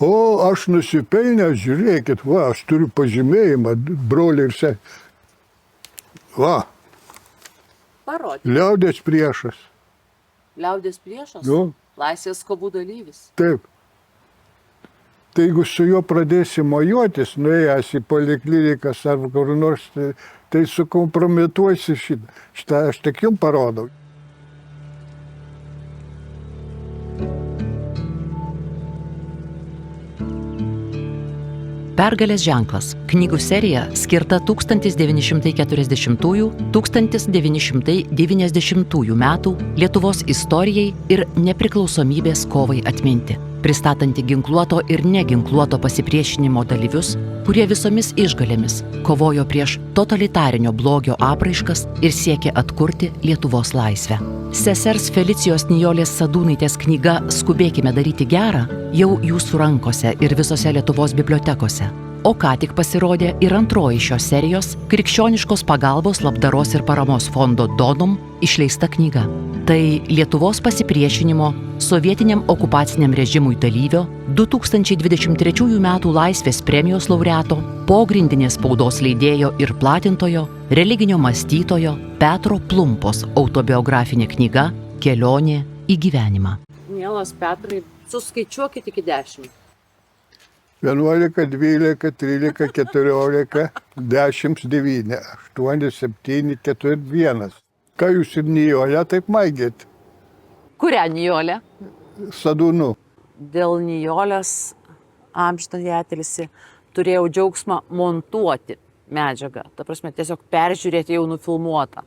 O, aš nusipelnęs, žiūrėkit, va, aš turiu pažymėjimą, broliai ir se. Va, Parodė. liaudės priešas. Liaudės priešas? Nu. Laisvės kovų dalyvis. Taip. Tai jeigu su juo pradėsi mojuotis, nuėjęs į poliklinikas ar kur nors, tai sukompromituosi šitą. Šitą aš tik jums parodau. Pergalės ženklas – knygų serija skirta 1940–1990 metų Lietuvos istorijai ir nepriklausomybės kovai atminti, pristatanti ginkluoto ir neginkluoto pasipriešinimo dalyvius, kurie visomis išgalėmis kovojo prieš totalitarinio blogio apraiškas ir siekė atkurti Lietuvos laisvę. Sesers Felicijos Nijolės Sadūnaitės knyga Skubėkime daryti gerą jau jūsų rankose ir visose Lietuvos bibliotekose. O ką tik pasirodė ir antroji šios serijos Krikščioniškos pagalbos labdaros ir paramos fondo Donum išleista knyga. Tai Lietuvos pasipriešinimo sovietiniam okupaciniam režimui dalyvio 2023 m. Laisvės premijos laureato, pogrindinės spaudos leidėjo ir platintojo, religinio mąstytojo Petro Plumpos autobiografinė knyga Kelionė į gyvenimą. Mielas Petrai, suskaičiuokit iki 10. 11, 12, 13, 14, 10, 9, 8, 7, 4, 1. Ką jūs ir Nijolę taip maigėt? Kurią Nijolę? Sadūnų. Dėl Nijolės amžinąjį atilsį turėjau džiaugsmą montuoti medžiagą. Ta prasme, tiesiog peržiūrėti jau nufilmuotą.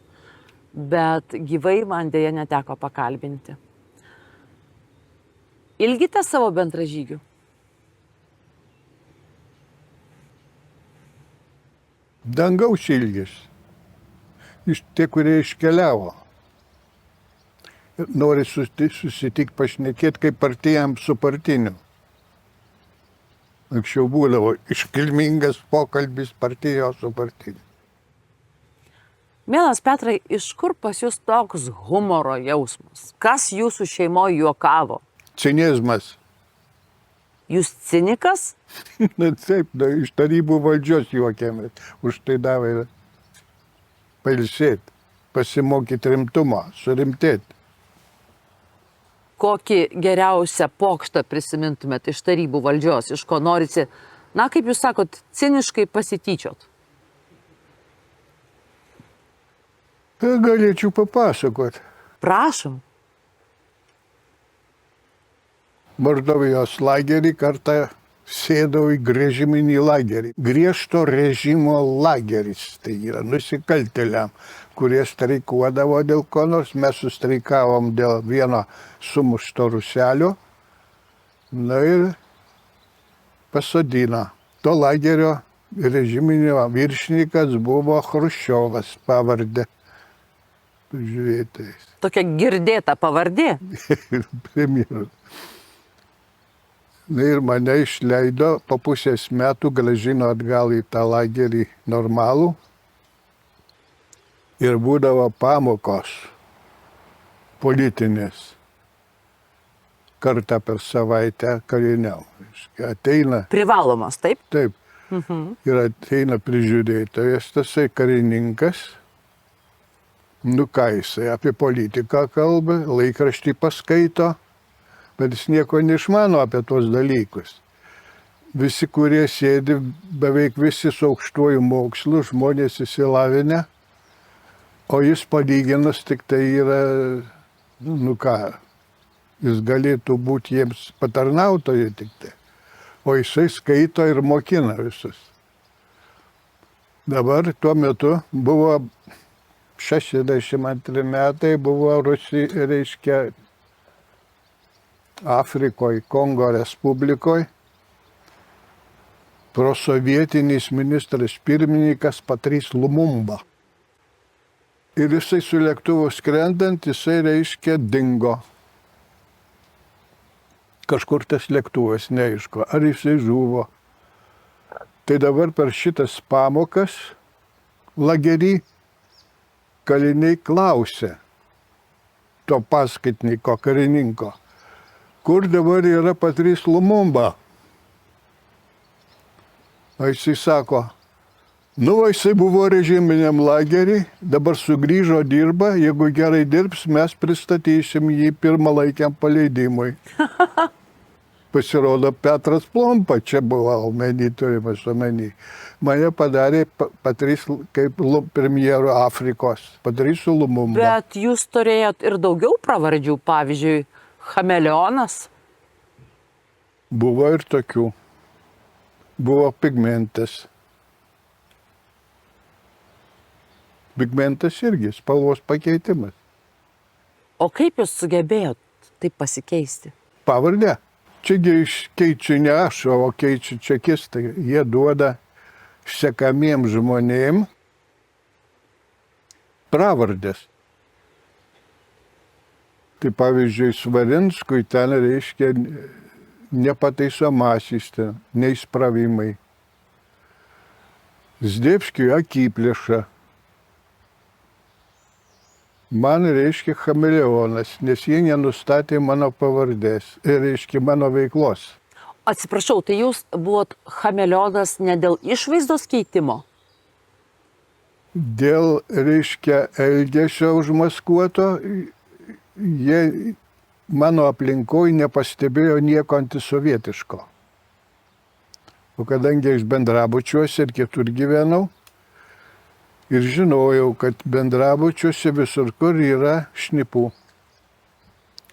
Bet gyvai man dėja neteko pakalbinti. Ilgite savo bendražygių? Dangaus ilgis. Tie, kurie iškeliavo. Nori susitikti, pašnekėti kaip partijam su partiniu. Anksčiau būdavo iškilmingas pokalbis partijos su partiniu. Mielas Petrai, iš kur pas jūs toks humoro jausmas? Kas jūsų šeimoje juokavo? Cinizmas. Jūs cinikas? Na taip, iš tarybų valdžios juokėmės. Už tai davė pailsėti, pasimokyti rimtumą, surimtėti. Kokį geriausią pokštą prisimintumėt iš tarybų valdžios, iš ko norite, na, kaip jūs sakot, ciniškai pasityčiot? Galėčiau papasakoti. Prašom. Mordovijos lagerį kartą sėdau į grėžiminį lagerį. Griežto režimo lageris, tai yra nusikaltėliam, kurie streikuodavo dėl ko nors. Mes sustreikavom dėl vieno sumušto ruselio. Na ir pasodino. To lagerio režiminio viršininkas buvo Chruščiovas pavardė. Žiūrėtais. Tokia girdėta pavardė. Premjeras. Na ir mane išleido, po pusės metų grąžino atgal į tą lagerį normalų. Ir būdavo pamokos politinės. Kartą per savaitę kariniau. Ateina. Privalomas, taip? Taip. Ir ateina prižiūrėtojas, tasai karininkas. Nu ką jisai apie politiką kalba, laikraštį paskaito. Bet jis nieko neišmano apie tuos dalykus. Visi, kurie sėdi, beveik visi su aukštuoju mokslu, žmonės įsilavinę, o jis palyginus tik tai yra, nu ką, jis galėtų būti jiems patarnautojai tik tai, o jisai skaito ir mokina visus. Dabar tuo metu buvo 62 metai, buvo Rusija, reiškia, Afrikoje, Kongo Respublikoje, prosovietinis ministras pirmininkas Patrys Lumumba. Ir jisai su lėktuvu skrendant, jisai reiškia dingo. Kažkur tas lėktuvas neaišku, ar jisai žuvo. Tai dabar per šitas pamokas lagery kaliniai klausė to paskaitniko, karininko. Kur dabar yra Patrys Lumumba? O jisai sako, nu, jisai buvo režiminiam lagerį, dabar sugrįžo, dirba, jeigu gerai dirbs, mes pristatysim jį pirmalaikiam paleidimui. Pasirodo, Petras Plompa čia buvo omeny, turimas omeny. Mane padarė Patrys kaip premjeru Afrikos, Patrysu Lumumba. Bet jūs turėjot ir daugiau pravardžių, pavyzdžiui, chameleonas. Buvo ir tokių. Buvo pigmentas. Pigmentas irgi, spalvos pakeitimas. O kaip jūs sugebėjot taip pasikeisti? Pavardę. Čiagi keičiu ne aš, o keičiu čekistai. Jie duoda sekamiem žmonėm pravardės. Tai pavyzdžiui, Svarinskui ten reiškia nepataisomasis, neįspravimai. Zdebskiui akiplėša. Man reiškia chameleonas, nes jie nenustatė mano pavardės, reiškia mano veiklos. Atsiprašau, tai jūs buvot chameleonas ne dėl išvaizdos keitimo? Dėl, reiškia, elgesio užmaskuoto, jie mano aplinkoje nepastebėjo nieko antisovietiško. O kadangi aš bendrabučiuose ir kitur gyvenau, ir žinojau, kad bendrabučiuose visur kur yra šnipų.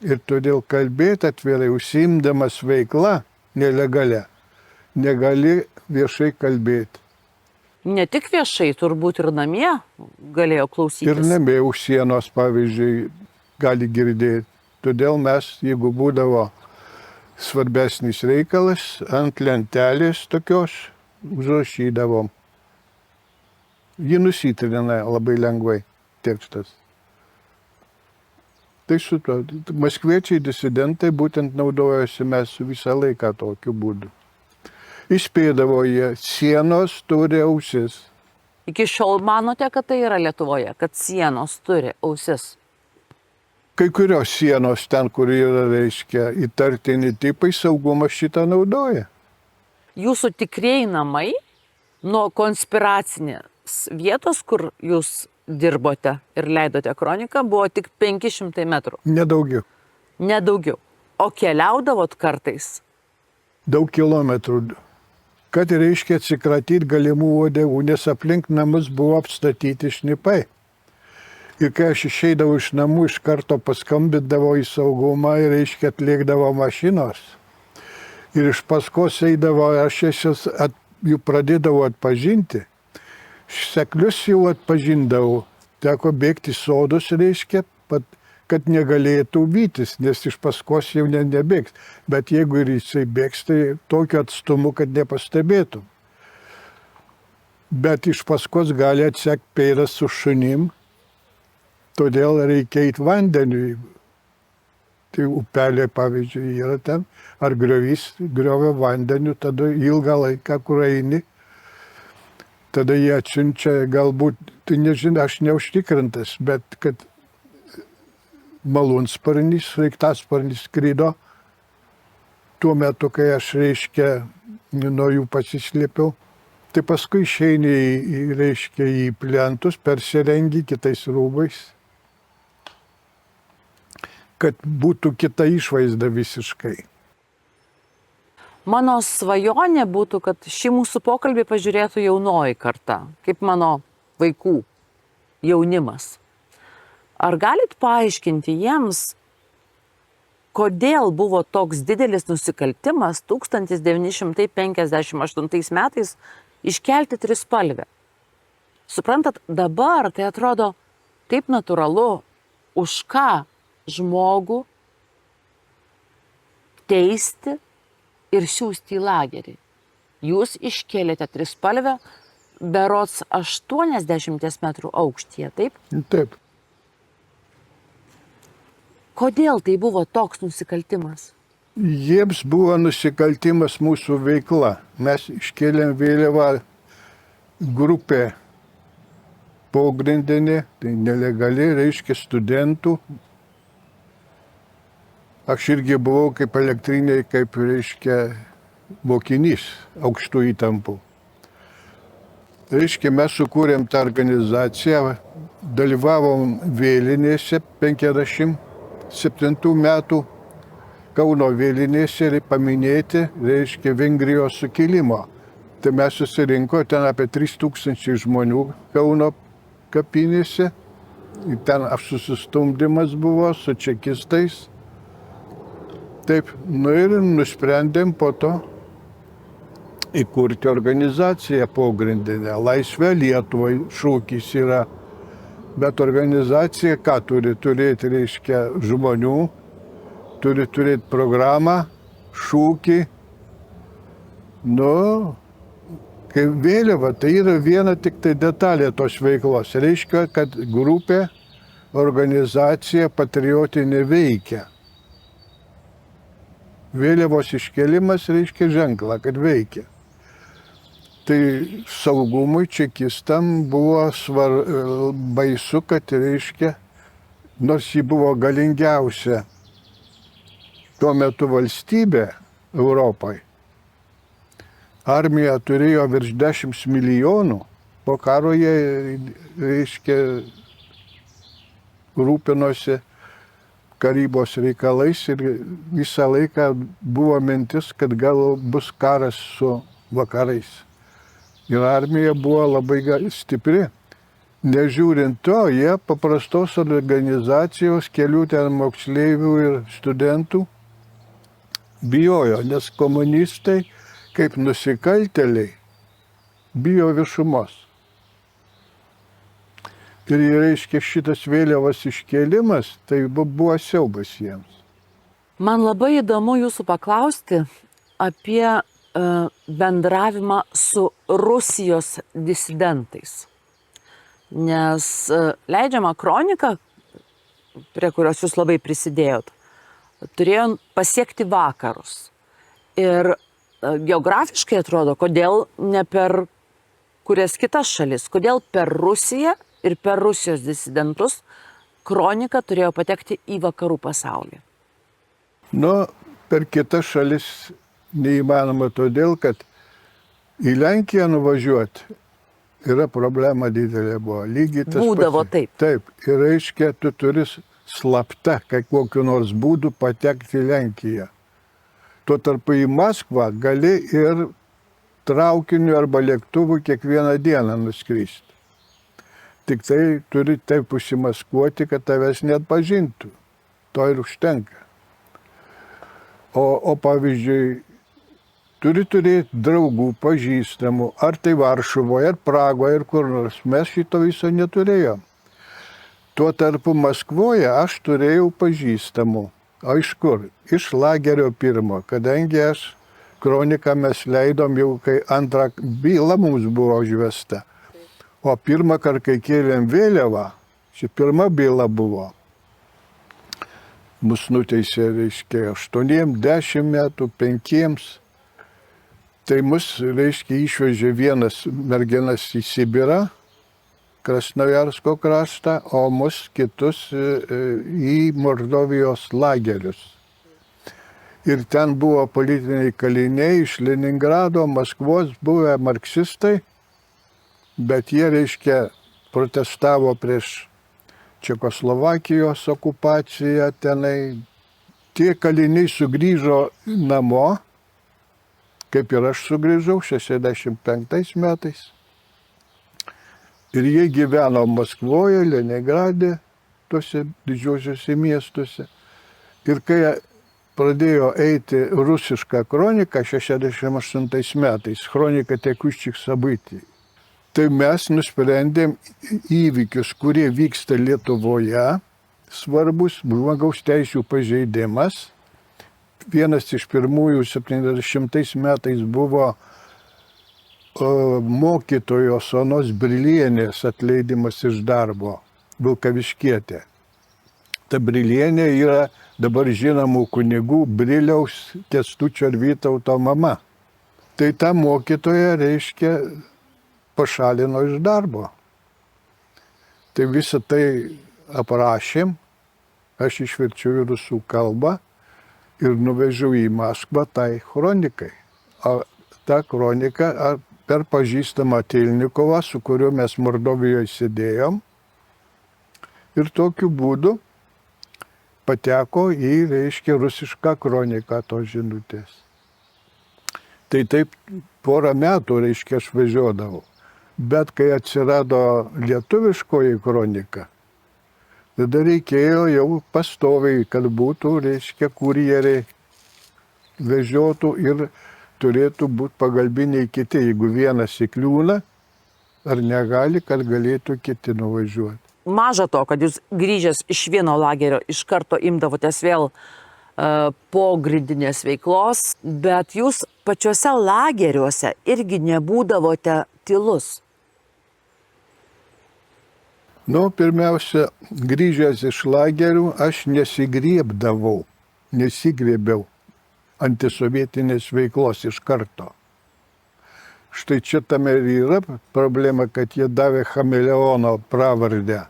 Ir todėl kalbėti atvirai, užsiimdamas veikla nelegalia, negali viešai kalbėti. Ne tik viešai, turbūt ir namie galėjo klausytis. Ir namie už sienos, pavyzdžiui, gali girdėti. Todėl mes, jeigu būdavo svarbesnis reikalas, ant lentelės tokios užrašydavom. Ji nusitrina labai lengvai tekstas. Tai su to, maskviečiai disidentai būtent naudojasi mes visą laiką tokiu būdu. Įspėdavo jie, sienos turi ausis. Iki šiol manote, kad tai yra Lietuvoje, kad sienos turi ausis? Kai kurios sienos ten, kur yra, reiškia, įtartini tipai, saugumas šitą naudoja. Jūsų tikrieji namai nuo konspiracinės vietos, kur jūs dirbote ir leidote kroniką, buvo tik 500 metrų. Nedaugiau. Nedaugiau. O keliaudavot kartais? Daug kilometrų. Kad reiškia atsikratyti galimų uodegų, nes aplink namus buvo apstatyti šnipai. Ir kai aš išeidavau iš namų, iš karto paskambindavo į saugumą ir reiškia atliekdavo mašinos. Ir iš paskos eidavo, aš jų pradėdavau atpažinti. Seklius jau atpažindavau. Teko bėgti sodus, reiškia, kad negalėtų vytis, nes iš paskos jau nebėgs. Bet jeigu ir jisai bėgs, tai tokiu atstumu, kad nepastebėtum. Bet iš paskos gali atsekti peiras su šunim, todėl reikia eiti vandeniui. Tai upelė, pavyzdžiui, yra ten, ar griovys, griovio vandeniu, tada ilgą laiką, kur eini. Tada jie atsiunčia, galbūt, tai nežinau, aš neužtikrintas, bet kad malūnsparnis, sraigtasparnis skrido tuo metu, kai aš, reiškia, nuo jų pasislėpiau. Tai paskui išeini reiškia, į plentus, persirengi kitais rūbais, kad būtų kita išvaizda visiškai. Mano svajonė būtų, kad šį mūsų pokalbį pažiūrėtų jaunoji karta, kaip mano vaikų jaunimas. Ar galit paaiškinti jiems, kodėl buvo toks didelis nusikaltimas 1958 metais iškelti trispalvę? Suprantat, dabar tai atrodo taip natūralu, už ką žmogų teisti ir siųsti į lagerį. Jūs iškėlėte trispalvę berods 80 metrų aukštyje, taip? Taip. Kodėl tai buvo toks nusikaltimas? Jiems buvo nusikaltimas mūsų veikla. Mes iškėlėm vėliavą grupė pogrindinė, tai nelegali, reiškia studentų. Aš irgi buvau kaip elektriniai, kaip reiškia mokinys aukštų įtampų. Reiškia, mes sukūrėm tą organizaciją, dalyvavom vėlinėse 57 metų Kauno vėlinėse ir paminėti, reiškia, Vengrijos sukilimo. Tai mes susirinko ten apie 3000 žmonių Kauno kapinėse. Ten susistumdymas buvo su čekistais. Taip, ir nusprendėm po to įkurti organizaciją pogrindinę. Laisvė Lietuvai šūkis yra. Bet organizacija ką turi turėti, reiškia, žmonių, turi turėti programą, šūkį. Kai vėliava, tai yra viena tik tai detalė tos veiklos. Reiškia, kad grupė, organizacija patriotinė veikia. Vėliavos iškelimas reiškia ženklą, kad veikia. Tai saugumui čekistam buvo baisu, kad reiškia, nors ji buvo galingiausia tuo metu valstybė Europai, armija turėjo virš 10 milijonų, po karo jie, reiškia, rūpinosi karybos reikalais ir visą laiką buvo mintis, kad gal bus karas su vakarais. Ir armija buvo labai stipri. Nežiūrint to, jie paprastos organizacijos, kelių ten moksleivių ir studentų bijojo, nes komunistai kaip nusikaltėliai bijo viešumos. Ir reiškia šitas vėliavos iškėlimas, tai buvo siaubas jiems. Man labai įdomu jūsų paklausti apie bendravimą su Rusijos disidentais. Nes leidžiama kronika, prie kurios jūs labai prisidėjot, turėjo pasiekti vakarus. Ir geografiškai atrodo, kodėl ne per kurias kitas šalis, kodėl per Rusiją ir per Rusijos disidentus kronika turėjo patekti į vakarų pasaulį. Per kitas šalis neįmanoma todėl, kad į Lenkiją nuvažiuoti yra problema didelė buvo. Lygiai tas Būdavo pats. taip. Taip. Ir reiškia, tu turi slapta, kokiu nors būdu patekti į Lenkiją. Tuo tarpu į Maskvą gali ir traukiniu arba lėktuvu kiekvieną dieną nuskristi. Tik tai turi taip užsimaskuoti, kad tavęs neatpažintų. To ir užtenka. O pavyzdžiui, turi turėti draugų, pažįstamų, ar tai Varšuvoje, ar Pragoje, ar kur nors. Mes šito viso neturėjom. Tuo tarpu Maskvoje aš turėjau pažįstamų. O iš kur? Iš lagerio pirmo, kadangi aš kroniką mes leidom jau, kai antrą bylą mums buvo užvesta. O pirmą kartą, kai kėlėm vėliavą, ši pirma byla buvo. Mus nuteisė, reiškia, 8, 10 metų, 5. Tai mus, reiškia, išvežė vienas merginas į Sibirą, Krasnojarsko kraštą, o mus kitus į Mordovijos lagerius. Ir ten buvo politiniai kaliniai iš Leningrado, Maskvos, buvę marksistai, bet jie, reiškia, protestavo prieš Čekoslovakijos okupaciją tenai. Tie kaliniai sugrįžo namo, kaip ir aš sugrįžau 65 metais. Ir jie gyveno Maskvoje, Leningrade, tuose didžiuosiuose miestuose. Ir kai pradėjo eiti rusiška kronika 68 metais, kronika tekuščik sabitį, tai mes nusprendėm įvykius, kurie vyksta Lietuvoje, svarbus žmogaus teisių pažeidimas. Vienas iš pirmųjų 70 metais buvo mokytojos Onos Brilienės atleidimas iš darbo, Vilkaviškietė. Ta Brilienė yra dabar žinomų kunigų Briliaus, Kęstučio ir Vytauto mama. Tai ta mokytoja, reiškia, pašalino iš darbo. Tai visą tai aprašėm, aš išverčiau į rusų kalbą ir nuvežiau į Maskvą tai kronikai. O ta kronika per pažįstamą Tilnikovą, su kuriuo mes Mordovijoje sėdėjom. Ir tokiu būdu pateko į, reiškia, rusišką kroniką tos žinutės. Tai taip porą metų, reiškia, aš važiuodavau. Bet kai atsirado lietuviškoji kronika, tada reikėjo jau pastoviai, kad būtų, reiškia, kurjeriai vežiotų ir turėtų būti pagalbiniai kiti. Jeigu vienas įkliūna, ar negali, kad galėtų kiti nuvažiuoti. Maža to, kad jūs grįžęs iš vieno lagerio iš karto imdavotės vėl pogrindinės veiklos, bet jūs pačiuose lageriuose irgi nebūdavote tylus. Nu, pirmiausia, grįžęs iš lagerių, aš nesigriebdavau antisovietinės veiklos iš karto. Štai čia tame ir yra problema, kad jie davė chameleono pravardę.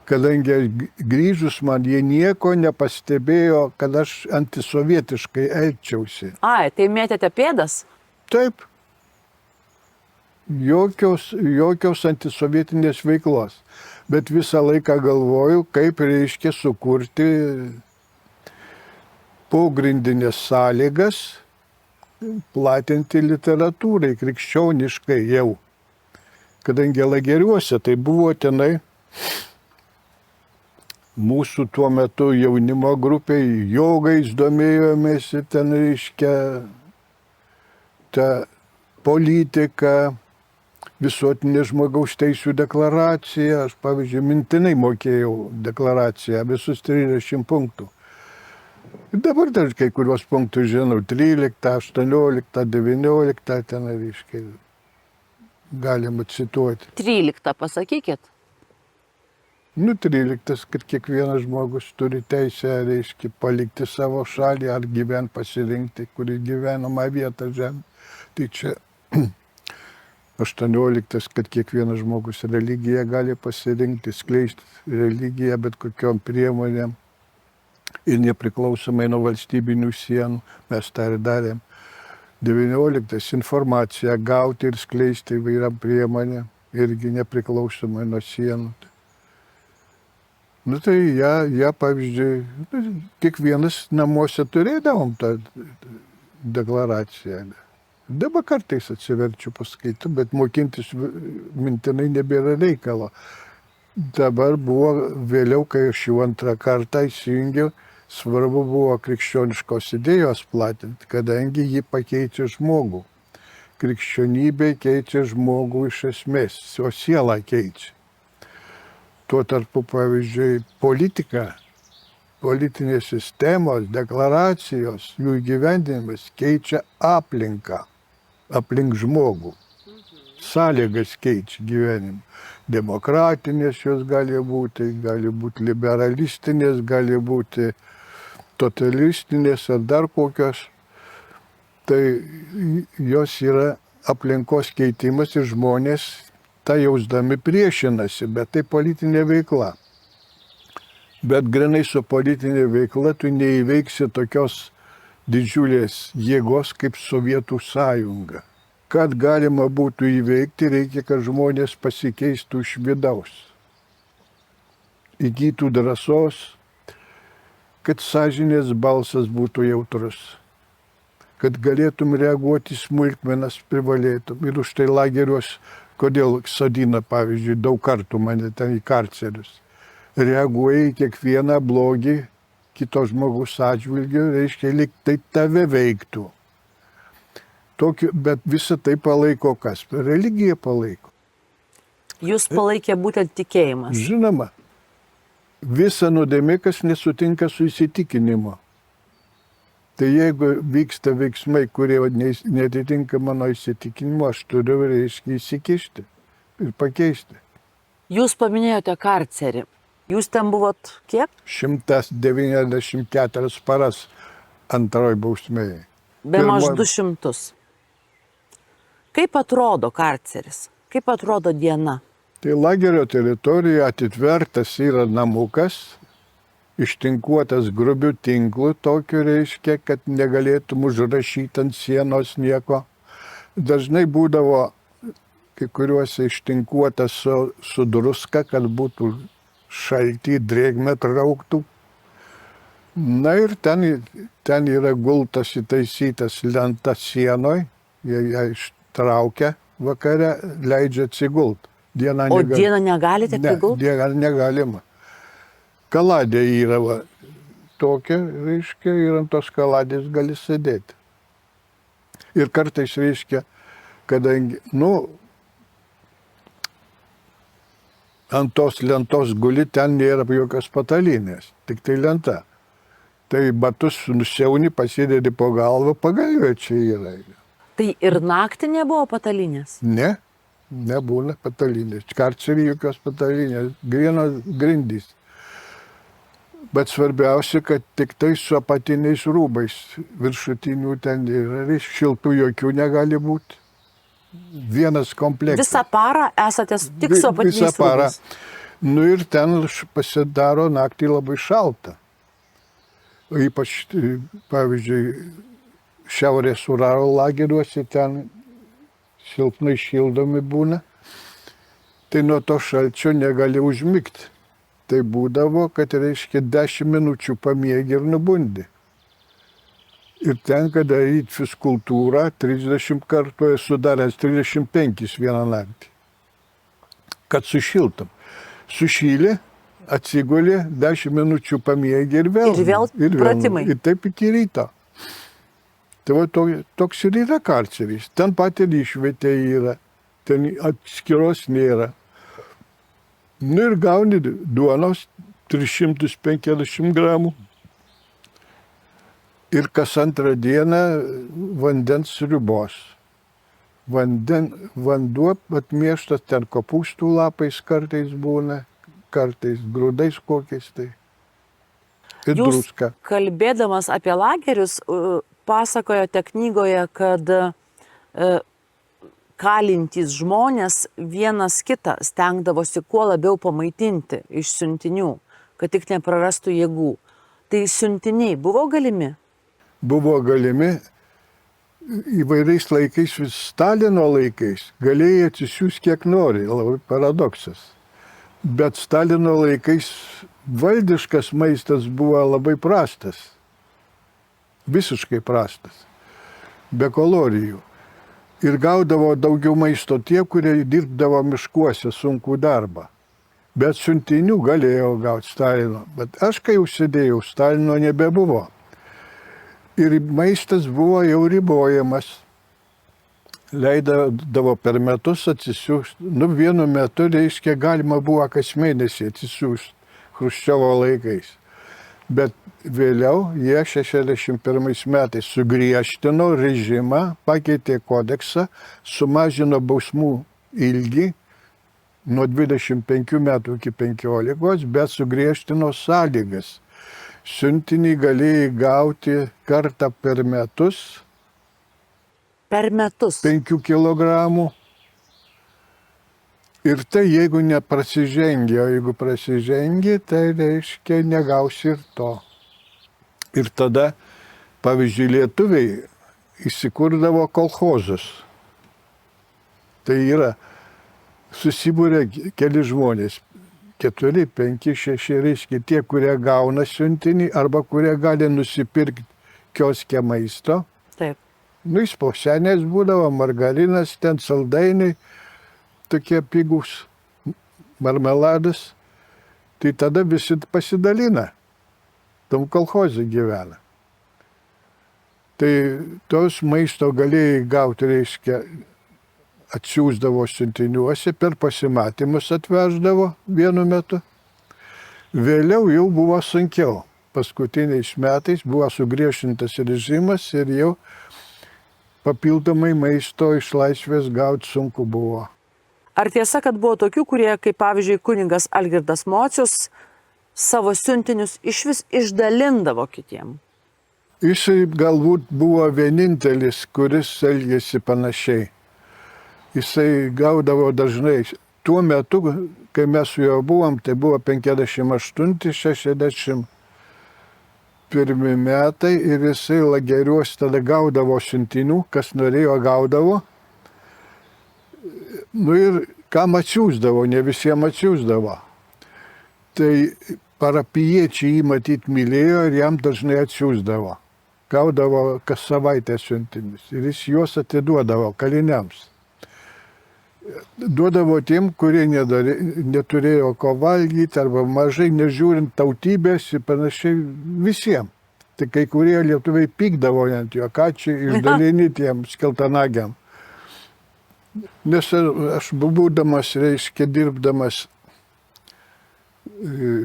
Kadangi grįžus man, jie nieko nepastebėjo, kad aš antisovietiškai elgčiausi. Ai, tai mėtėte pėdas? Taip. Jokios antisovietinės veiklos. Bet visą laiką galvoju, kaip reiškia sukurti pogrindinės sąlygas, platinti literatūrai, krikščioniškai jau. Kadangi lageriuose tai buvo tenai mūsų tuo metu jaunimo grupiai, jogais domėjomės, ten reiškia ta politika, visuotinė žmogaus teisų deklaracija. Aš, pavyzdžiui, mintinai mokėjau deklaraciją, visus 30 punktų. Ir dabar dar kai kurios punktus žinau, 13, 18, 19, ten reiškia, galima cituoti. 13 pasakykit. Nu, 13, kad kiekvienas žmogus turi teisę, reiškia, palikti savo šalį ar gyventi, pasirinkti, kuri gyvenama vieta žemė. Tai čia 18, kad kiekvienas žmogus religiją gali pasirinkti, skleisti religiją bet kokiom priemonėm ir nepriklausomai nuo valstybinių sienų. Mes tą ir darėm. 19, informaciją gauti ir skleisti įvairiam priemonėm, irgi nepriklausomai nuo sienų. Nu tai jie, pavyzdžiui, kiekvienas namuose turėdavom tą deklaraciją. Dabar kartais atsiverčiu paskaitą, bet mokintis mintinai nebėra reikalo. Dabar buvo vėliau, kai aš jau antrą kartą įsijungiau, svarbu buvo krikščioniškos idėjos platinti, kadangi ji pakeičia žmogų. Krikščionybė keičia žmogų iš esmės, o sielą keičia. Tuo tarpu, pavyzdžiui, politinės sistemos, deklaracijos, jų įgyvendinimas keičia aplinką, aplink žmogų. Sąlygas keičia gyvenimą. Demokratinės jos gali būti liberalistinės, gali būti totalistinės ar dar kokios. Tai jos yra aplinkos keitimas ir žmonės tą jausdami priešinasi, bet tai politinė veikla. Bet grinai su politinė veikla tu neįveiksi tokios didžiulės jėgos kaip Sovietų sąjunga. Kad galima būtų įveikti, reikia, kad žmonės pasikeistų iš vidaus. Įgytų drąsos, kad sąžinės balsas būtų jautrus. Kad galėtum reaguoti smulkmenas, privalėtum. Ir už tai lageriuos, kodėl sodina, pavyzdžiui, daug kartų mane ten į karcerius. Reaguoja į kiekvieną blogį kito žmogus atžvilgiu, reiškia, lyg tai tave veiktų. Bet visą tai palaiko kas? Religija palaiko. Jūs palaikė būtent tikėjimas. Žinoma, visa nuodėmė, kas nesutinka su įsitikinimu. Tai jeigu vyksta veiksmai, kurie netitinka mano įsitikinimo, aš turiu, reiškia, įsikišti ir pakeisti. Jūs paminėjote karcerį. Jūs ten buvot kiek? 194 paras antroji bausmėje. Bemaž 200. Kaip atrodo karceris? Kaip atrodo diena? Tai lagerio teritorijoje atitvertas yra namukas, ištinkuotas grubių tinklų, tokiu reiškia, kad negalėtum užrašyti ant sienos nieko. Dažnai būdavo kai kuriuose ištinkuota su druska, kad būtų šaltį, drėgmę trauktų. Na ir ten yra gultas įtaisytas lenta sienoj, jie ją ištraukia vakare, leidžia atsigult. O dieną negalite prigult? Ne, dieną negalima. Kaladė yra tokia, reiškia, ir ant tos kaladės gali sėdėti. Ir kartais, reiškia, kadangi, ant tos lentos guli, ten nėra jokios patalynės, tik tai lenta. Tai batus nusiauni, pasidedi po galvą, pagalvė čia yra. Tai ir naktį nebuvo patalynės? Ne, nebūna patalynės. Karcerį jokios patalynės, grindys. Bet svarbiausia, kad tik tai su apatiniais rūbais, viršutinių ten yra, šiltų jokių negali būti. Vienas komplektas. Visą parą esate tik su apatiniais rūbais? Ir ten pasidaro naktį labai šalta. Ypač, pavyzdžiui, šiaurės Uralo lageriuose ten silpnai šildomi būna. Tai nuo to šalčio negali užmigti. Tai būdavo, kad reiškia 10 minučių pamiegi ir nubundi. Ir tenka daryti fiskultūrą, 30 kartų esu daręs 35 vieną naktį. Kad sušiltum. Sušylė, atsigulė, 10 minučių pamiegi ir vėl. Ir vėl pratimai. Ir taip iki ryto. Tai toks ir yra karceris. Ten pat ir išvietė yra. Ten atskiros nėra. Ir gauni duonos 350 gramų. Ir kas antrą dieną vandens sriubos. Vanduo atmieštas ten kopūstų lapais kartais būna, kartais grūdais kokiais tai. Ir druska. Jūs kalbėdamas apie lagerius, pasakojote knygoje, kad kalintys žmonės vienas kitą stengdavosi kuo labiau pamaitinti iš siuntinių, kad tik neprarastų jėgų. Tai siuntiniai buvo galimi? Buvo galimi. Įvairiais laikais, Stalino laikais, galėjai atsisiųsti kiek nori, labai paradoksas. Bet Stalino laikais valdiškas maistas buvo labai prastas. Visiškai prastas. Be kalorijų. Ir gaudavo daugiau maisto tie, kurie dirbdavo miškuose sunkų darbą. Bet siuntinių galėjau gauti Stalino. Bet aš, kai užsidėjau, Stalino nebebuvo. Ir maistas buvo jau ribojamas. Leidavo per metus atsisiųsti. Vienu metu, reiškia, galima buvo kas mėnesį atsisiųsti Chruščiovo laikais. Bet vėliau jie 61 metais sugriežtino režimą, pakeitė kodeksą, sumažino bausmų ilgį nuo 25 metų iki 15, bet sugriežtino sąlygas. Siuntinį galėjai gauti kartą per metus. Per metus? 5 kilogramų. Ir tai jeigu neprasižengi, o jeigu prasižengi, tai reiškia negausi ir to. Ir tada, pavyzdžiui, lietuviai įsikurdavo kolchozus. Tai yra, susibūrė keli žmonės. 4, 5, 6, reiškia tie, kurie gauna siuntinį arba kurie gali nusipirkti kioske maisto. Taip. Iš pošenės būdavo margarinas, ten saldainiai, tokie pigus marmeladas. Tai tada visi pasidalina, tam kolchozai gyvena. Tai tos maisto galėjai gauti, reiškia, atsiųsdavo siuntiniuose, per pasimatymus atveždavo vienu metu. Vėliau jau buvo sunkiau. Paskutiniais metais buvo sugriežtintas režimas ir jau papildomai maisto iš laisvės gauti sunku buvo. Ar tiesa, kad buvo tokių, kurie, kaip pavyzdžiui, kunigas Algirdas Mocius, savo siuntinius išvis išdalindavo kitiem? Jisai galbūt buvo vienintelis, kuris elgėsi panašiai. Jisai gaudavo dažnai. Tuo metu, kai mes su juo buvom, tai buvo 58-61 metai ir jisai lageriuos tada gaudavo siuntinių, kas norėjo gaudavo. Nu ir kam atsiųsdavo, ne visiems atsiųsdavo. Tai parapijiečiai jį matyt mylėjo ir jam dažnai atsiųsdavo. Gaudavo kas savaitę siuntimis ir jis juos atiduodavo kaliniams. Duodavo tiem, kurie neturėjo ko valgyti arba mažai, nežiūrint tautybės ir panašiai visiems. Tai kai kurie lietuviai pykdavo ant jo, ką čia išdalini tiem skeltanagiam. Nes aš būdamas, reiškia, dirbdamas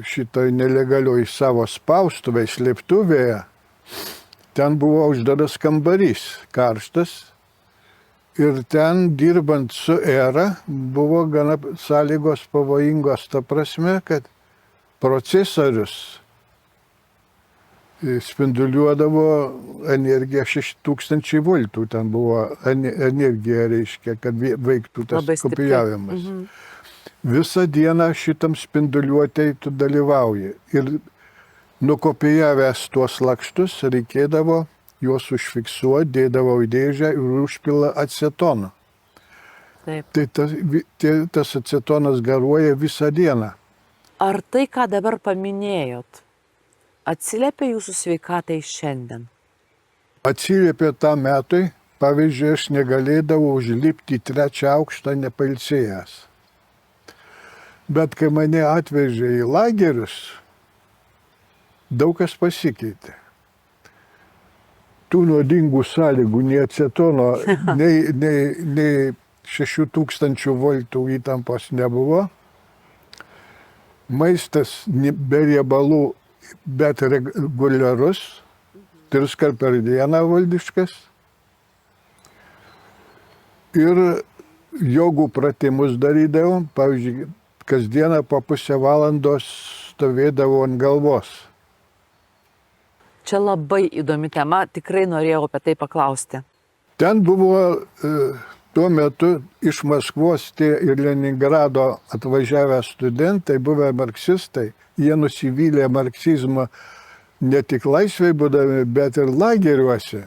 šitoj nelegalioj savo spaustuvėj, slėptuvėje, ten buvo uždaras kambarys, karštas. Ir ten dirbant su ERA buvo gana sąlygos pavojingos, ta prasme, kad procesorius spinduliuodavo energiją 6000 voltų, ten buvo energija, reiškia, kad veiktų tas kopijavimas. Visą dieną šitam spinduliuotėj tu dalyvauji. Ir nukopijavęs tuos lakštus reikėdavo juos užfiksuoti, dėdavo į dėžę ir užpila acetoną. Taip. Tai tas acetonas garuoja visą dieną. Ar tai, ką dabar paminėjot, atsiliepia jūsų sveikatai šiandien? Atsiliepė tą metui, pavyzdžiui, aš negalėdavau užlipti į 3. aukštą nepailsėjęs. Bet kai mane atvežė į lagerius, daug kas pasikeitė. Tų nuodingų sąlygų, nei acetono, nei 6000 voltų įtampos nebuvo. Maistas be riebalų, bet reguliarus, 3 kart per dieną valdiškas. Ir jogų pratimus darydavom, pavyzdžiui, kasdieną po pusę valandos stovėdavau ant galvos. Čia labai įdomi tema, tikrai norėjau apie tai paklausti. Ten buvo tuo metu iš Maskvos ir Leningrado atvažiavę studentai, buvę marksistai. Jie nusivylė marksizmą ne tik laisvėj būdami, bet ir lageriuose.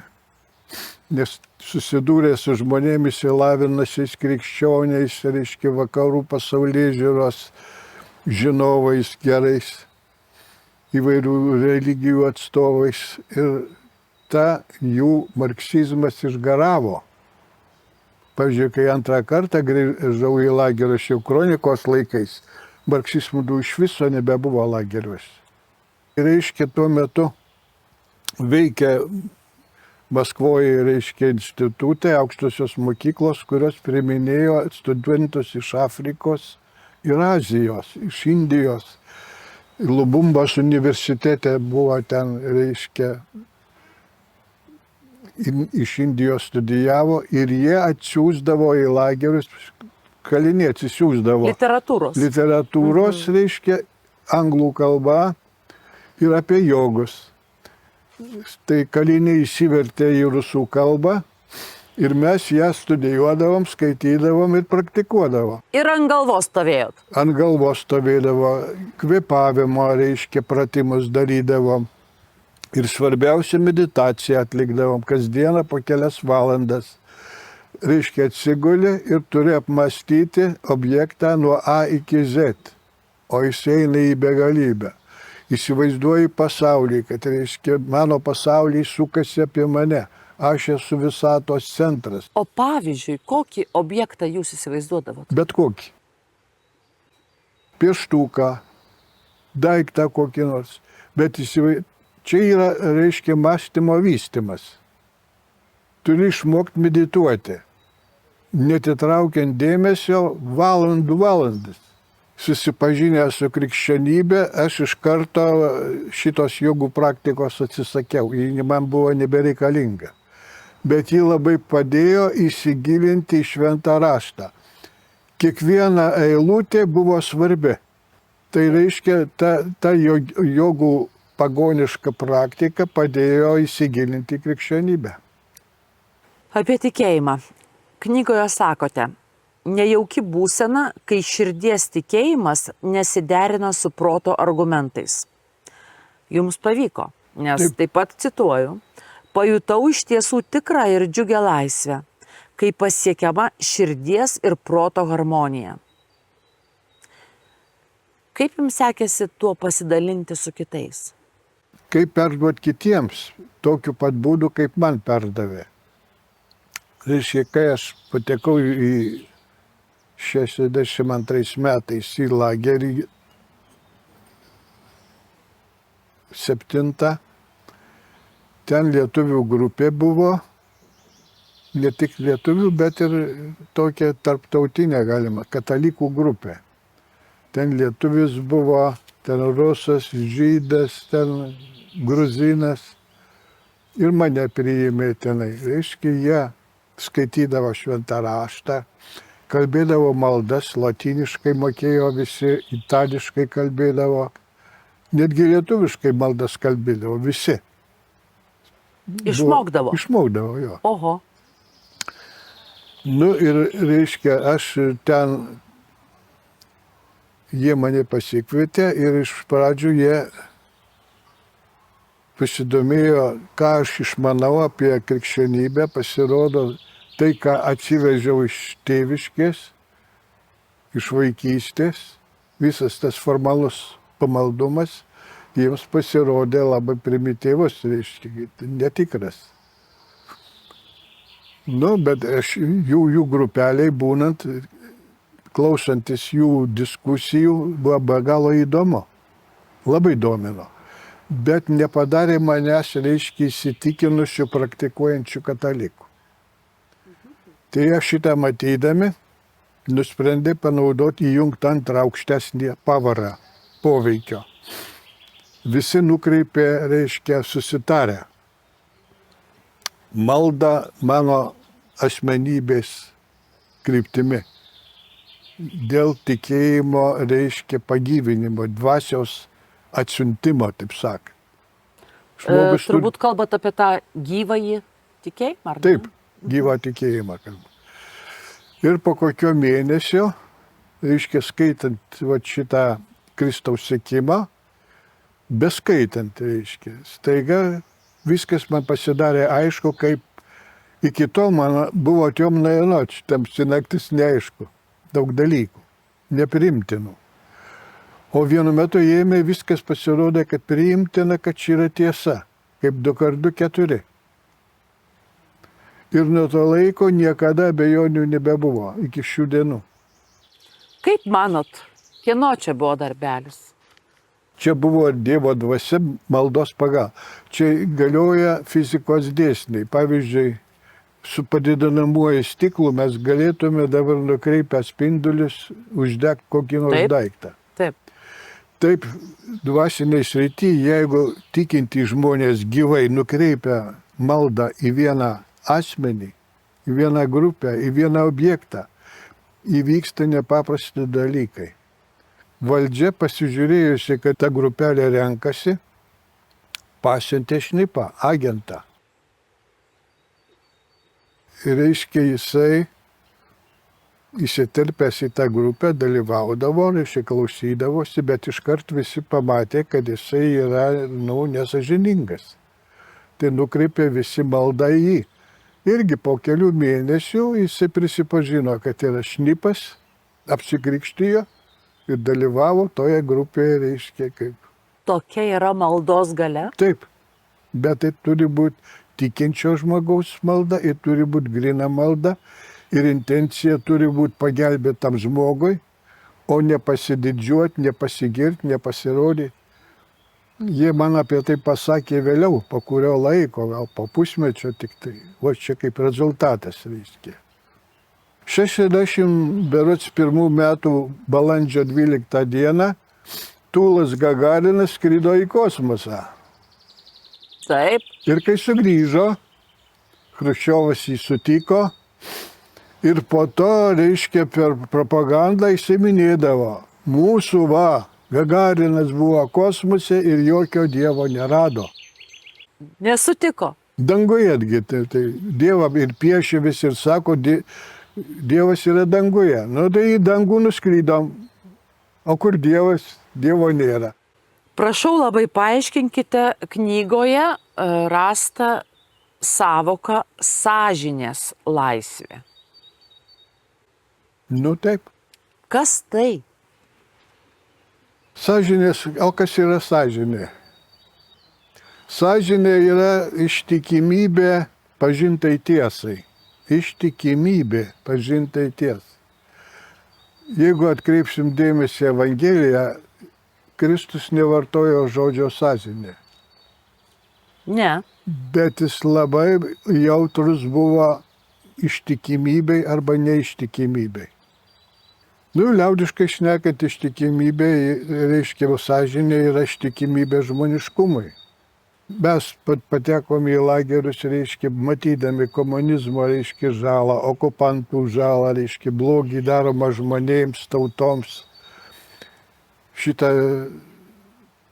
Nes susidūrė su žmonėmis įlavinusiais krikščioniais, reiškia vakarų pasaulėžiūros žinovais gerais, įvairių religijų atstovais. Ir ta jų marksizmas išgaravo. Pavyzdžiui, kai 2. kartą grįžau į lagerius jau kronikos laikais, marksizmų iš viso nebebuvo lageriuose. Reiškia, tuo metu veikia Maskvoje, reiškia, institutai, aukštosios mokyklos, kurios priiminėjo studentus iš Afrikos ir Azijos, iš Indijos. Lubumbos universitete buvo ten, reiškia, iš Indijos studijavo ir jie atsiųsdavo į lagerius, kaliniai atsisiųsdavo. Literatūros, reiškia, anglų kalba ir apie jogus. Tai kaliniai įsivertė į rusų kalbą ir mes ją studijuodavom, skaitydavom ir praktikuodavom. Ir ant galvos stovėjot? Ant galvos stovėdavo, kvėpavimo, reiškia, pratimus darydavom. Ir svarbiausia, meditaciją atlikdavom kasdieną po kelias valandas. Reiškia, atsigulė ir turi apmąstyti objektą nuo A iki Z, o jis eina į begalybę. Įsivaizduoju pasaulį, kad, reiškia, mano pasauliai sukasi apie mane. Aš esu visatos centras. O pavyzdžiui, kokį objektą jūs įsivaizduodavot? Bet kokį. Pieštuką, daiktą kokį nors. Bet čia yra, reiškia, mąstymo vystymas. Turi išmokti medituoti. Netitraukiant dėmesio valandas. Susipažinęs su krikščionybė, aš iš karto šitos jogų praktikos atsisakiau. Ji man buvo nebereikalinga. Bet ji labai padėjo įsigilinti į šventą raštą. Kiekviena eilutė buvo svarbi. Tai reiškia, ta jogų pagoniška praktika padėjo įsigilinti į krikščionybę. Apie tikėjimą. Knygoje sakote, nejauki būsena, kai širdies tikėjimas nesiderina su proto argumentais. Jums pavyko, nes taip pat cituoju, pajutau iš tiesų tikrą ir džiugę laisvę. kai pasiekiama širdies ir proto harmonija. Kaip jums sekėsi tuo pasidalinti su kitais? Kaip perduot kitiems, tokiu pat būdu, kaip man perdavė. Reiškia, kai aš patekau į 62 metais į lagerį 7, ten lietuvių grupė buvo, ne tik lietuvių, bet ir tokia tarptautinė, galima, katalikų grupė. Ten lietuvis buvo, ten rusas, žydas, ten gruzinas ir mane priėmė tenai. Reiškia, jie skaitydavo šventą raštą, kalbėdavo maldas, lotyniškai mokėjo visi, itališkai kalbėdavo, netgi lietuviškai maldas kalbėdavo visi. Išmokdavo? Išmokdavo, jo. Oho. Nu ir reiškia, aš ten, jie mane pasikvietė ir iš pradžių jie pasidomėjo, ką aš išmanau apie krikščionybę, pasirodo tai, ką atsivežiau iš tėviškės, iš vaikystės, visas tas formalus pamaldumas, jiems pasirodė labai primityvus, reiškia, netikras. Nu, bet aš jų grupeliai būnant, klausantis jų diskusijų, buvo be galo įdomu, labai domino. Bet nepadarė manęs, reiškia, įsitikinusių praktikuojančių katalikų. Tai aš šitą matydami, nusprendė panaudoti įjungti antrą aukštesnį pavarą poveikio. Visi nukreipė, reiškia, susitarę. Malda mano asmenybės kryptimi. Dėl tikėjimo, reiškia, pagyvinimo, dvasios atsiuntimo, taip sakant. Turbūt kalbat apie tą gyvąjį tikėjimą, ar ne? Taip, gyvą tikėjimą kalbu. Ir po kokio mėnesio, reiškia, skaitant šitą Kristaus sekimą, beskaitant, reiškia, staiga viskas man pasidarė aišku, kaip iki tol man buvo temna noč, tamsi naktis neaišku, daug dalykų, neprimtinų. O vienu metu ėmė viskas pasirodė, kad priimtina, kad čia yra tiesa, kaip 2 x 2. Ir nuo to laiko niekada abejonių nebebuvo iki šių dienų. Kaip manot, kieno čia buvo darbelis? Čia buvo Dievo dvasia maldos pagal. Čia galioja fizikos dėsniai. Pavyzdžiui, su padidinamuoju stiklu mes galėtume dabar nukreipę spindulius uždegti kokį nors daiktą. Taip. Taip, dvasiniai srity, jeigu tikinti žmonės gyvai nukreipia maldą į vieną asmenį, į vieną grupę, į vieną objektą, įvyksta nepaprasti dalykai. Valdžia pasižiūrėjusi, kad ta grupelė renkasi, pasiuntė šnipą, agentą. Ir reiškia, jisai įsiterpęs į tą grupę dalyvaudavo, išklausydavosi, bet iškart visi pamatė, kad jisai yra, nesažiningas. Tai nukreipė visi maldą į jį. Irgi po kelių mėnesių jisai prisipažino, kad yra šnipas, apsikrikštijo ir dalyvavo toje grupėje, reiškia, kaip. Tokia yra maldos galia? Taip, bet tai turi būti tikinčio žmogaus malda ir turi būti grina malda. Ir intencija turi būti pagelbėti tam žmogui, o ne pasididžiuoti, nepasigirti, nepasirodyti. Jie man apie tai pasakė vėliau, po kurio laiko, gal po pusmečio tik tai. O čia kaip rezultatas, reiškia. 61 metų balandžio 12 dieną Tūlas Gagarinas skrido į kosmosą. Taip. Ir kai sugrįžo, Chruščiovas jį sutiko. Ir po to, reiškia, per propagandą įsiminėdavo, mūsų Gagarinas buvo kosmose ir jokio dievo nerado. Nesutiko. Danguje, tai dievą ir piešė visi ir sako, dievas yra danguje. Nu tai į dangų nuskrydom, o kur dievas, dievo nėra. Prašau labai paaiškinkite knygoje rastą savoką sąžinės laisvė. Nu taip. Kas tai? Sąžinės, o kas yra sąžinė? Sąžinė yra ištikimybė pažintai tiesai. Ištikimybė pažintai tiesai. Jeigu atkreipsim dėmesį į Evangeliją, Kristus nevartojo žodžio sąžinė. Ne. Bet jis labai jautrus buvo ištikimybei arba neištikimybei. Nu, liaudiškai šnekant, ištikimybė, reiškia, sąžinė yra ištikimybė žmoniškumui. Mes patekom į lagerius, reiškia, matydami komunizmo, reiškia, žalą, okupantų žalą, reiškia, blogį daromą žmonėms, tautoms. Šitą,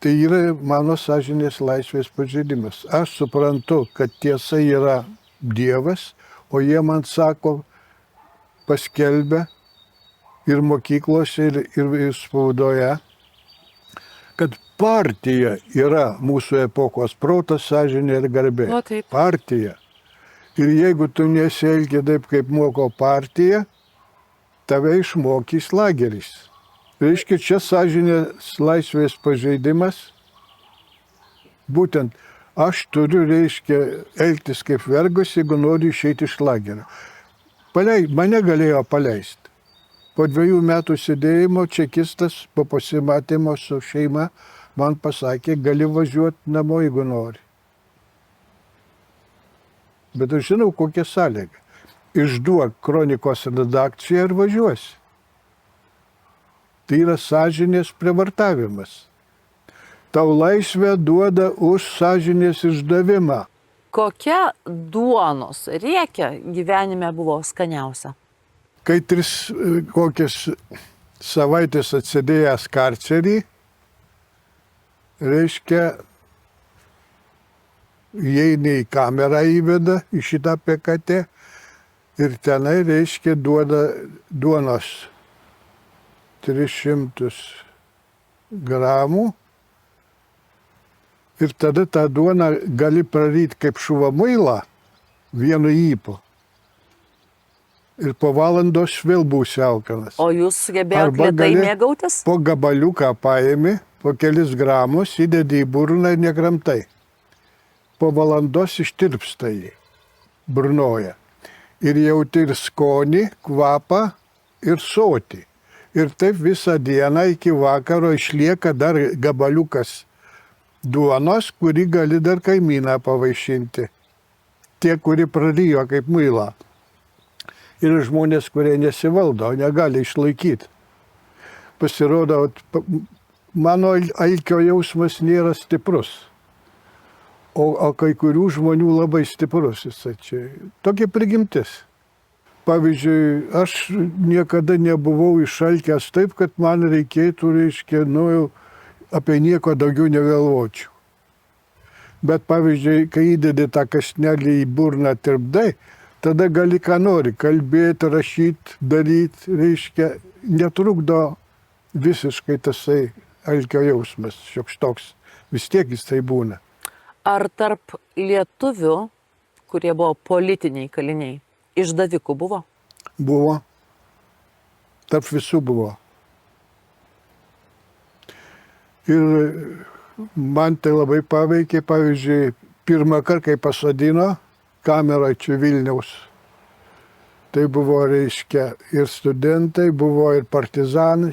tai yra mano sąžinės laisvės pažeidimas. Aš suprantu, kad tiesa yra Dievas, o jie man sako, paskelbia ir mokyklose, ir spaudoje, kad partija yra mūsų epokos protas, sąžinė ir garbė. O taip. Partija. Ir jeigu tu nesielgi taip, kaip moko partija, tave išmokys lageris. Reiškia, čia sąžinės laisvės pažeidimas. Būtent aš turiu, reiškia, elgtis kaip vergas, jeigu noriu išeiti iš lagerio. Mane galėjo paleisti. Po 2 metų sėdėjimo čekistas po pasimatymo su šeima man pasakė, gali važiuoti namo, jeigu nori. Bet aš žinau, kokia sąlyga. Išduok kronikos redakciją ir važiuosi. Tai yra sąžinės prievartavimas. Tau laisvę duoda už sąžinės išdavimą. Kokia duonos riekė gyvenime buvo skaniausia? Kai 3 kokias savaitės atsidėjęs karcerį, reiškia, įeini į kamerą įveda į šitą PKT ir tenai, reiškia, duoda duonos 300 gramų ir tada tą duoną gali praryti kaip šuva muilą vienu ypu. Ir po valandos vėl būsi alkanas. O jūs sugebėjote lėtai mėgautis? Po gabaliuką paimi, po kelis gramus įdedi į burną ir nekramtai. Po valandos ištirpsta jį burnoje. Ir jauti ir skonį, kvapą ir sotį. Ir taip visą dieną iki vakaro išlieka dar gabaliukas duonos, kurį gali dar kaimyną pavaišinti. Tie, kuri prarijo kaip muilą. Ir žmonės, kurie nesivaldo, negali išlaikyti. Pasirodo, mano alkio jausmas nėra stiprus, o kai kurių žmonių labai stiprus. Čia tokia prigimtis. Pavyzdžiui, aš niekada nebuvau išalkęs taip, kad man reikėtų, reiškia, apie nieko daugiau negalvočiau. Bet pavyzdžiui, kai įdedi tą kąsnelį į burną tirpdai, tada gali ką nori, kalbėti, rašyti, daryti, reiškia, netrukdo visiškai tasai alkio jausmas, šioks toks, vis tiek jis tai būna. Ar tarp lietuvių, kurie buvo politiniai kaliniai, išdavikų buvo? Buvo. Tarp visų buvo. Ir man tai labai paveikė, pavyzdžiui, pirmą kartą, kai pasodino kamerą čia Vilniaus. Tai buvo, reiškia, ir studentai, buvo ir partizanai.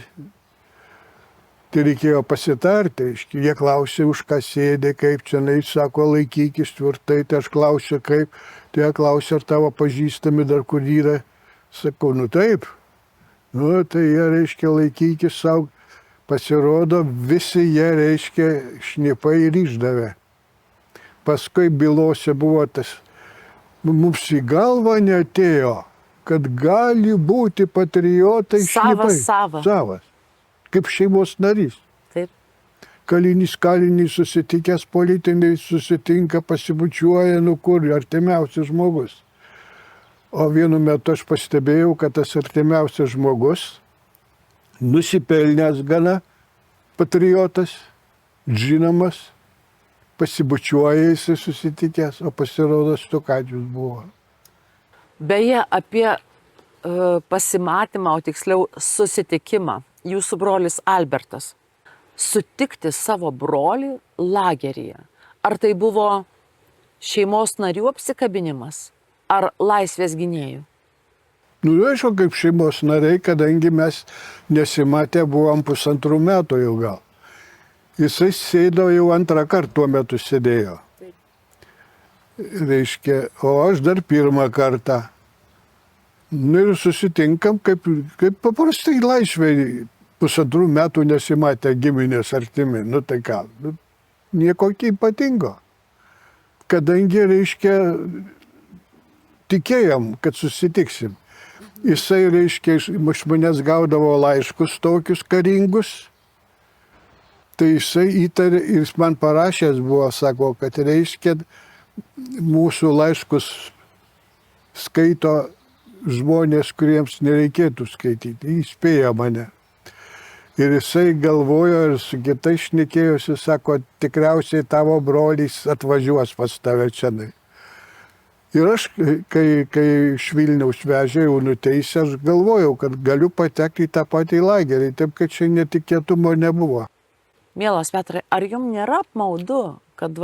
Tai reikėjo pasitarti, reiškia. Jie klausė, už ką sėdė, kaip čia, sako, laikykis tvirtai, tai aš klausiu, kaip. Tai jie klausė, ar tavo pažįstami dar kur yra. Sakau, nu taip. Nu, tai jie, reiškia, laikykis savo. Pasirodo, visi jie, reiškia, šnipai ir išdavė. Paskui bylose buvo tas. Mums į galvą neatėjo, kad gali būti patriotai šnipai. Savas. Kaip šeimos narys. Taip. Kalinys susitikęs, politiniai susitinka, pasibučiuoja, kur artimiausias žmogus. O vienu metu aš pastebėjau, kad tas artimiausias žmogus, nusipelnęs gana patriotas, žinomas, pasibučiuoja jisai susitikęs, o pasirodo Stukačius buvo. Beje, apie pasimatymą, o tiksliau susitikimą, jūsų brolis Albertas. Sutikti savo brolį lageryje. Ar tai buvo šeimos narių apsikabinimas, ar laisvės gynėjų? Nu, aišku, kaip šeimos nariai, kadangi mes nesimatę buvom 1,5 metų jau gal. Jisai sėdo jau 2 kartą tuo metu sėdėjo. Reiškia, o aš dar 1 kartą. Nu ir susitinkam, kaip paprastai laisvėj 1,5 metų nesimatę giminės artimi. Nu tai ką, nieko ypatingo. Kadangi, reiškia, tikėjom, kad susitiksim. Jisai, reiškia, iš manęs gaudavo laiškus tokius karingus. Tai jisai įtarė ir jis man parašęs buvo, sako, kad reiškia, mūsų laiškus skaito žmonės, kuriems nereikėtų skaityti. Įspėjo mane. Ir jisai galvojo ir su kitais šnekėjosi, sako, tikriausiai tavo brolis atvažiuos pas tave čianai. Ir aš, kai iš Vilniaus vežė jau nuteisę, aš galvojau, kad galiu patekti į tą patį lagerį, taip kad čia netikėtumo nebuvo. Mielas Petrai, ar jums nėra apmaudu, kad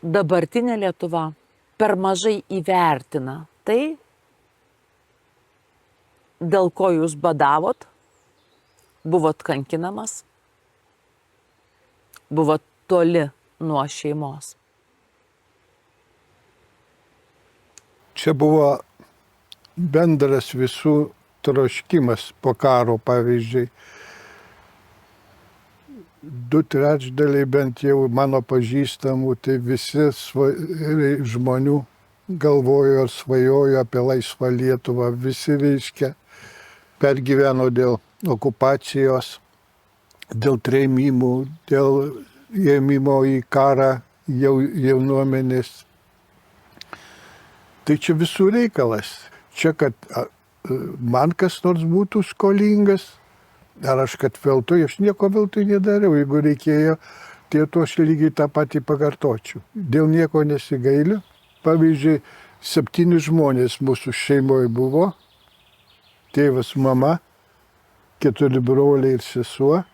dabartinė Lietuva per mažai įvertina tai, dėl ko jūs badavot, buvot kankinamas, buvot toli nuo šeimos? Čia buvo bendras visų troškimas po karo, pavyzdžiui. 2/3 bent jau mano pažįstamų, tai visi žmonių galvojo ir svajojo apie laisvą Lietuvą. Visi, reiškia, pergyveno dėl okupacijos, dėl trėmimų, dėl ėmimo į karą jaunuomenės. Tai čia visų reikalas. Čia, kad man kas nors būtų skolingas, ar aš kad veltui, aš nieko veltui nedariau. Jeigu reikėjo, tai to aš lygiai tą patį pakartočiau. Dėl nieko nesigailiu. Pavyzdžiui, 7 žmonės mūsų šeimoje buvo. Tėvas, mama, 4 broliai ir sesuo.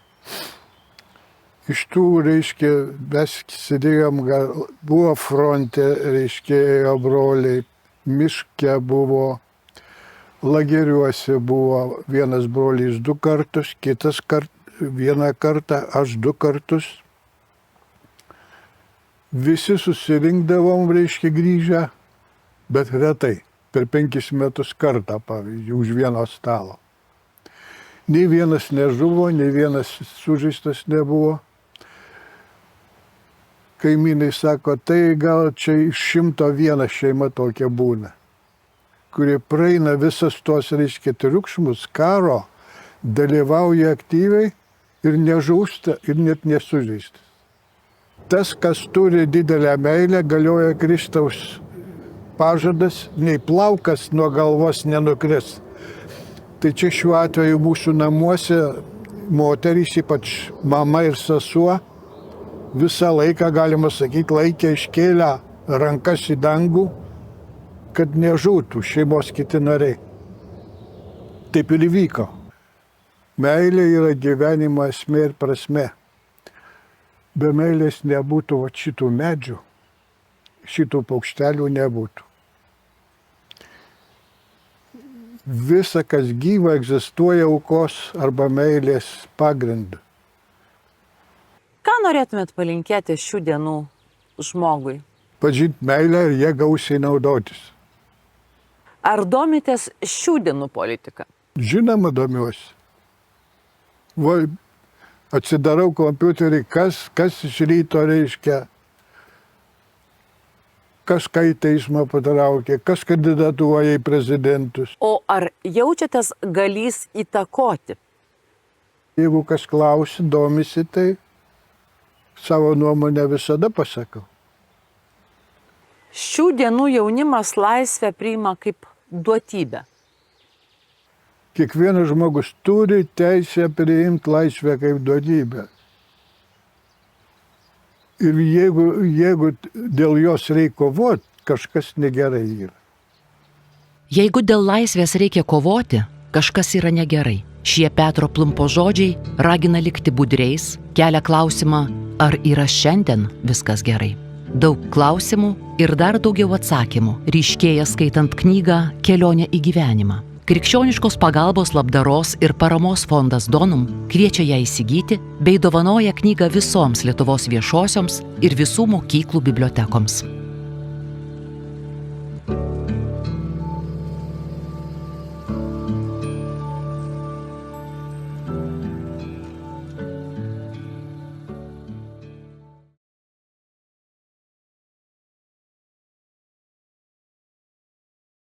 Iš tų, reiškia, mes sėdėjom, buvo fronte, reiškia, ėjo broliai, miške buvo, lageriuose buvo, vienas brolis 2 kartus, kitas 1 kartą, aš 2 kartus. Visi susirinkdavom, reiškia, grįžę, bet retai, per 5 metus kartą, pavyzdžiui, už vieno stalo. Nei vienas nežuvo, nei vienas sužeistas nebuvo. Kaimynai sako, tai gal čia iš 101 šeima tokia būna, kurie praeina visas tos, reiškia, triukšmus, karo, dalyvauja aktyviai ir nežūsta ir net nesužeistas. Tas, kas turi didelę meilę, galioja Kristaus pažadas, nei plaukas nuo galvos nenukris. Tai čia šiuo atveju mūsų namuose moterys, ypač mama ir sesuo, visą laiką, galima sakyti, laikė iškėlę rankas į dangų, kad nežūtų šeimos kiti nariai. Taip ir įvyko. Meilė yra gyvenimo esmė ir prasmė. Be meilės nebūtų šitų medžių, šitų paukštelių nebūtų. Visa, kas gyva, egzistuoja aukos arba meilės pagrindu. Ką norėtumėt palinkėti šių dienų žmogui? Pažinti meilę ir ją gausiai naudotis. Ar domitės šių dienų politiką? Žinoma, domiuosi. Va, atsidarau kompiuterį, kas iš ryto reiškia, kas ką į teismą patraukė, kas kandidatuoja į prezidentus. O ar jaučiatės galys įtakoti? Jeigu kas klausia, domisi, tai savo nuomonę visada pasakau. Šių dienų jaunimas laisvę priima kaip duotybę. Kiekvienas žmogus turi teisę priimti laisvę kaip duotybę. Ir jeigu dėl jos reikia kovoti, kažkas negerai yra. Jeigu dėl laisvės reikia kovoti, kažkas yra negerai. Šie Petro Plumpo žodžiai ragina likti budriais, kelia klausimą, ar yra šiandien viskas gerai. Daug klausimų ir dar daugiau atsakymų ryškėja skaitant knygą Kelionė į gyvenimą. Krikščioniškos pagalbos labdaros ir paramos fondas Donum kviečia ją įsigyti bei dovanoja knygą visoms Lietuvos viešosioms ir visų mokyklų bibliotekoms.